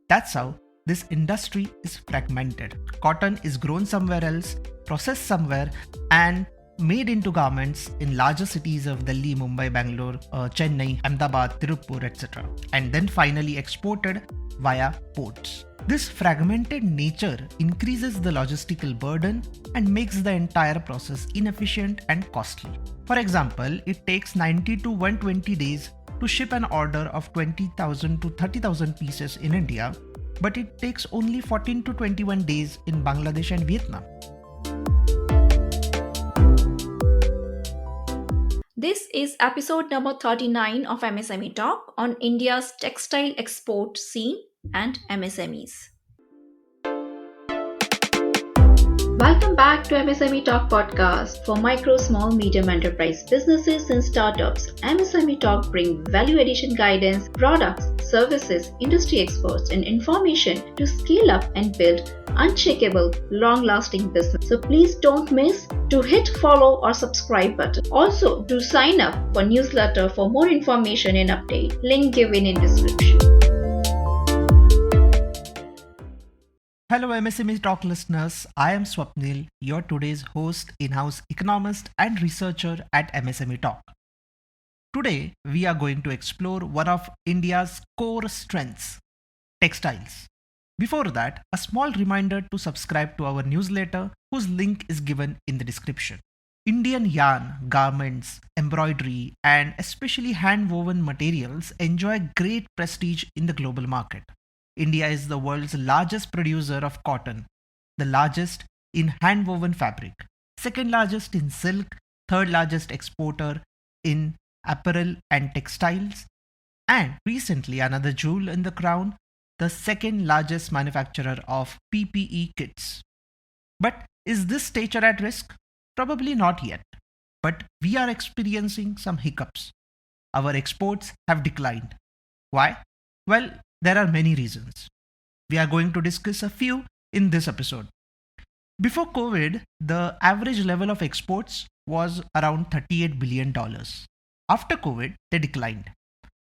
That's how this industry is fragmented. Cotton is grown somewhere else, processed somewhere, and made into garments in larger cities of Delhi, Mumbai, Bangalore, Chennai, Ahmedabad, Tirupur, etc., and then finally exported via ports. This fragmented nature increases the logistical burden and makes the entire process inefficient and costly. For example, it takes 90 to 120 days to ship an order of 20,000 to 30,000 pieces in India, but it takes only 14 to 21 days in Bangladesh and Vietnam. This is episode number 39 of MSME Talk on India's textile export scene and MSMEs. Welcome back to MSME Talk podcast for micro, small, medium enterprise businesses and startups. MSME Talk bring value addition guidance, products, services, industry experts, and information to scale up and build unshakable, long-lasting business. So please don't miss to hit follow or subscribe button. Also, do sign up for newsletter for more information and update. Link given in description. Hello MSME Talk listeners, I am Swapnil, your today's host, in-house economist and researcher at MSME Talk. Today, we are going to explore one of India's core strengths, textiles. Before that, a small reminder to subscribe to our newsletter, whose link is given in the description. Indian yarn, garments, embroidery, and especially hand-woven materials enjoy great prestige in the global market. India is the world's largest producer of cotton, the largest in hand-woven fabric, second largest in silk, third largest exporter in apparel and textiles, and recently another jewel in the crown, the second largest manufacturer of PPE kits. But is this stature at risk? Probably not yet. But we are experiencing some hiccups. Our exports have declined. Why? Well, there are many reasons. We are going to discuss a few in this episode. Before COVID, the average level of exports was around $38 billion. After COVID, they declined.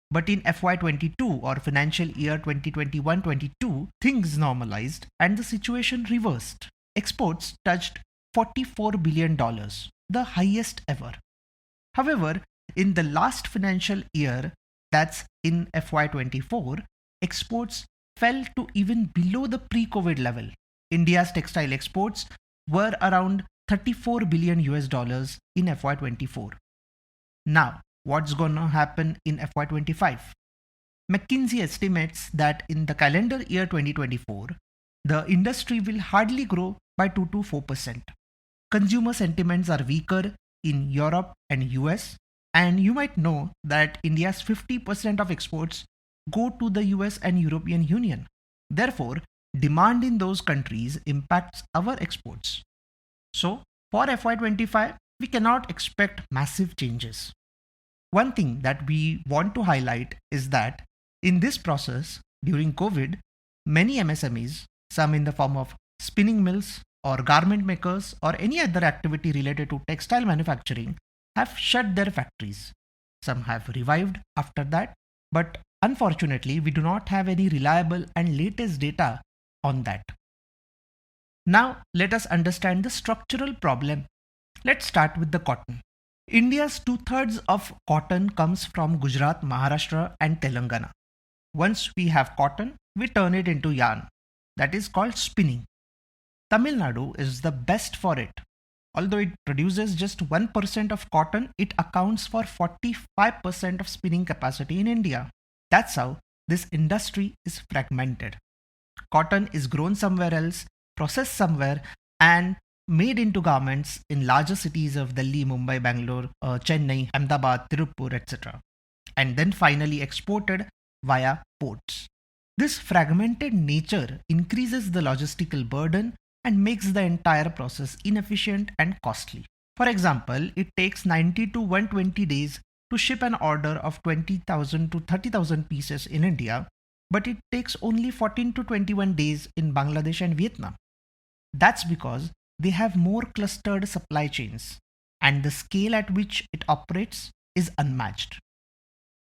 But in FY22 or financial year 2021-22, things normalized and the situation reversed. Exports touched $44 billion, the highest ever. However, in the last financial year, that's in FY24, exports fell to even below the pre-COVID level. India's textile exports were around $34 billion in FY24. Now, what's going to happen in FY25? McKinsey estimates that in the calendar year 2024, the industry will hardly grow by 2 to 4%. Consumer sentiments are weaker in Europe and US, and you might know that India's 50% of exports go to the US and European Union. Therefore, demand in those countries impacts our exports. So, for FY25, we cannot expect massive changes. One thing that we want to highlight is that in this process, during COVID, many MSMEs, some in the form of spinning mills or garment makers or any other activity related to textile manufacturing, have shut their factories. Some have revived after that, but unfortunately, we do not have any reliable and latest data on that. Now, let us understand the structural problem. Let's start with the cotton. India's 2/3 of cotton comes from Gujarat, Maharashtra, and Telangana. Once we have cotton, we turn it into yarn. That is called spinning. Tamil Nadu is the best for it. Although it produces just 1% of cotton, it accounts for 45% of spinning capacity in India. That's how this industry is fragmented. Cotton is grown somewhere else, processed somewhere, and made into garments in larger cities of Delhi, Mumbai, Bangalore, Chennai, Ahmedabad, Tirupur, etc., and then finally exported via ports. This fragmented nature increases the logistical burden and makes the entire process inefficient and costly. For example, it takes 90 to 120 days to ship an order of 20,000 to 30,000 pieces in India, but it takes only 14 to 21 days in Bangladesh and Vietnam. That's because they have more clustered supply chains, and the scale at which it operates is unmatched.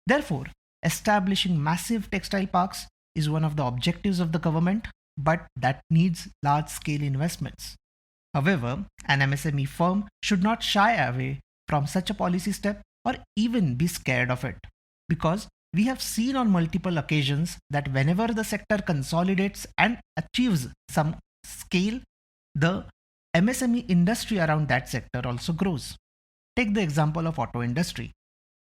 Therefore, establishing massive textile parks is one of the objectives of the government, but that needs large scale investments. However, an MSME firm should not shy away from such a policy step or even be scared of it, because we have seen on multiple occasions that whenever the sector consolidates and achieves some scale, the MSME industry around that sector also grows. Take the example of auto industry.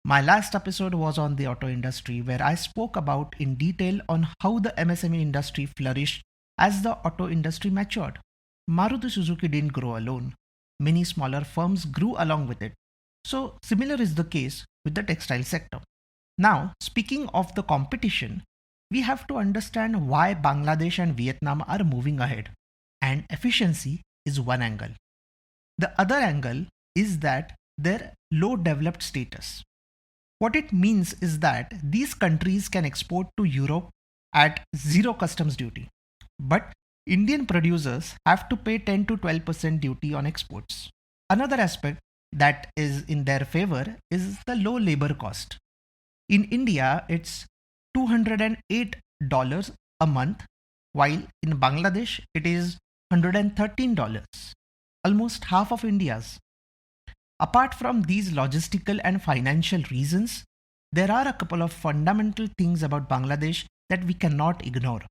My last episode was on the auto industry, where I spoke about in detail on how the MSME industry flourished as the auto industry matured. Maruti Suzuki didn't grow alone. Many smaller firms grew along with it. So similar is the case with the textile sector. Now, speaking of the competition, we have to understand why Bangladesh and Vietnam are moving ahead. And efficiency is one angle. The other angle is that their low developed status. What it means is that these countries can export to Europe at zero customs duty, but Indian producers have to pay 10 to 12% duty on exports. Another aspect that is in their favor is the low labor cost. In India, it's $208 a month, while in Bangladesh, it is $113, almost half of India's. Apart from these logistical and financial reasons, there are a couple of fundamental things about Bangladesh that we cannot ignore.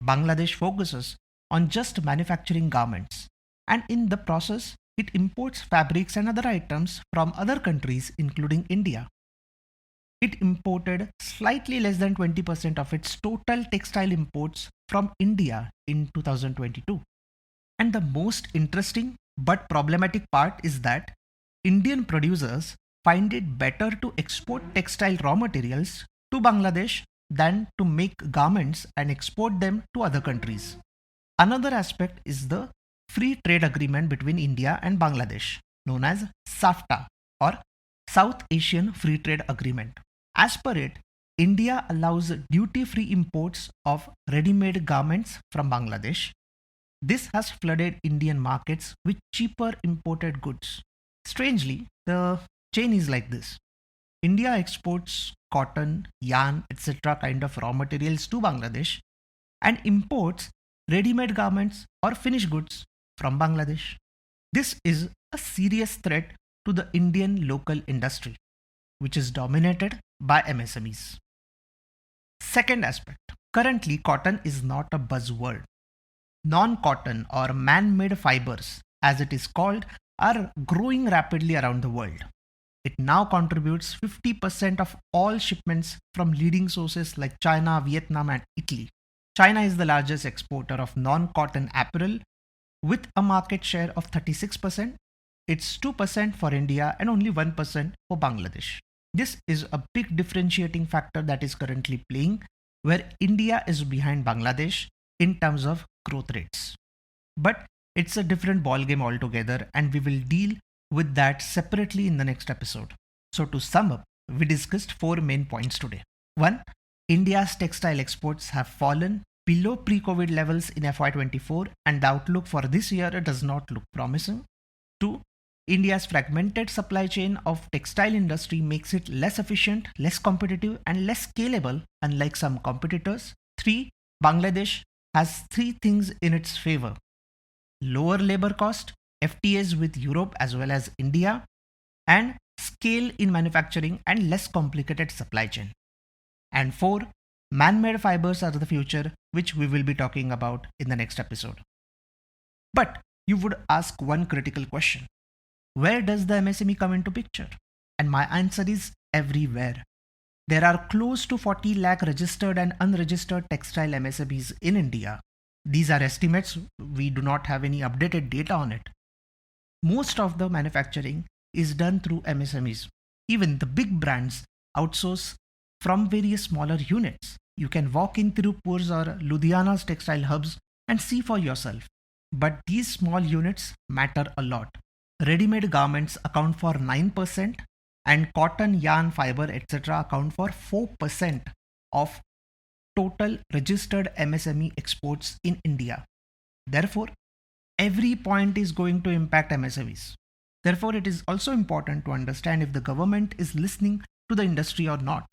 Bangladesh focuses on just manufacturing garments, and in the process, it imports fabrics and other items from other countries, including India. It imported slightly less than 20% of its total textile imports from India in 2022. And the most interesting but problematic part is that Indian producers find it better to export textile raw materials to Bangladesh than to make garments and export them to other countries. Another aspect is the free trade agreement between India and Bangladesh, known as SAFTA or South Asian Free Trade Agreement. As per it, India allows duty-free imports of ready-made garments from Bangladesh. This has flooded Indian markets with cheaper imported goods. Strangely, the chain is like this. India exports cotton, yarn, etc. kind of raw materials to Bangladesh and imports ready-made garments or finished goods from Bangladesh. This is a serious threat to the Indian local industry, which is dominated by MSMEs. Second aspect. Currently, cotton is not a buzzword. Non-cotton or man-made fibers, as it is called, are growing rapidly around the world. It now contributes 50% of all shipments from leading sources like China, Vietnam, and Italy. China is the largest exporter of non-cotton apparel with a market share of 36%. It's 2% for India and only 1% for Bangladesh. This is a big differentiating factor that is currently playing, where India is behind Bangladesh in terms of growth rates. But it's a different ballgame altogether, and we will deal with that separately in the next episode. So to sum up, we discussed 4 main points today. 1. India's textile exports have fallen below pre-COVID levels in FY24, and the outlook for this year does not look promising. 2. India's fragmented supply chain of textile industry makes it less efficient, less competitive, and less scalable, unlike some competitors. 3. Bangladesh has 3 things in its favor: lower labor cost, FTAs with Europe as well as India, and scale in manufacturing and less complicated supply chain. And 4. Man-made fibers are the future, which we will be talking about in the next episode. But you would ask one critical question. Where does the MSME come into picture? And my answer is everywhere. There are close to 40 lakh registered and unregistered textile MSMEs in India. These are estimates, we do not have any updated data on it. Most of the manufacturing is done through MSMEs. Even the big brands outsource from various smaller units. You can walk in Tirupur's or Ludhiana's textile hubs and see for yourself. But these small units matter a lot. Ready-made garments account for 9%, and cotton, yarn, fiber, etc. account for 4% of total registered MSME exports in India. Therefore, every point is going to impact MSMEs. Therefore, it is also important to understand if the government is listening to the industry or not.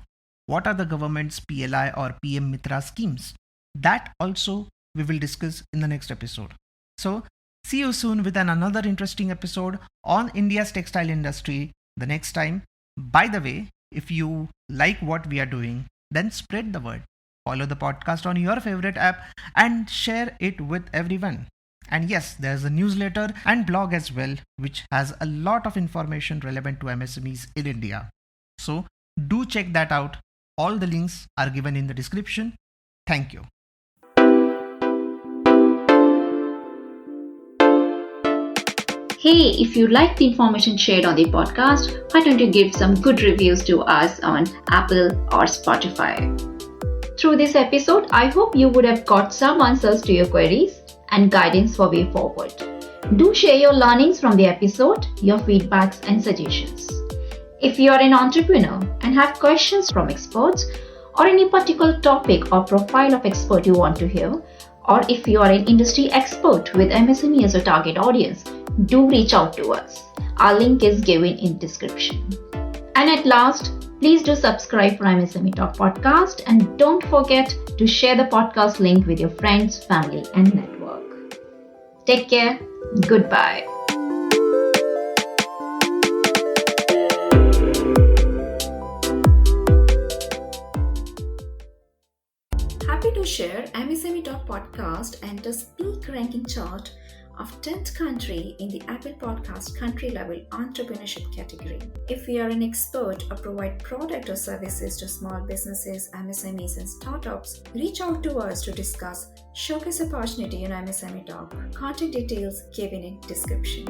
what are the government's PLI or PM Mitra schemes. That also we will discuss in the next episode. So see you soon with another interesting episode on India's textile industry the next time. By the way, if you like what we are doing, then spread the word. Follow the podcast on your favorite app and share it with everyone. And yes, there's a newsletter and blog as well, which has a lot of information relevant to MSMEs in India. So do check that out. All the links are given in the description. Thank you. Hey, if you like the information shared on the podcast, why don't you give some good reviews to us on Apple or Spotify? Through this episode, I hope you would have got some answers to your queries and guidance for way forward. Do share your learnings from the episode, your feedbacks and suggestions. If you are an entrepreneur and have questions from experts or any particular topic or profile of expert you want to hear, or if you are an industry expert with MSME as a target audience, do reach out to us. Our link is given in description. And at last, please do subscribe for MSME Talk podcast and don't forget to share the podcast link with your friends, family and network. Take care. Goodbye. Happy to share MSME Talk podcast enters peak ranking chart of 10th country in the Apple Podcast country level entrepreneurship category. If you are an expert or provide product or services to small businesses, MSMEs and startups, reach out to us to discuss showcase opportunity in MSME Talk. Contact details given in description.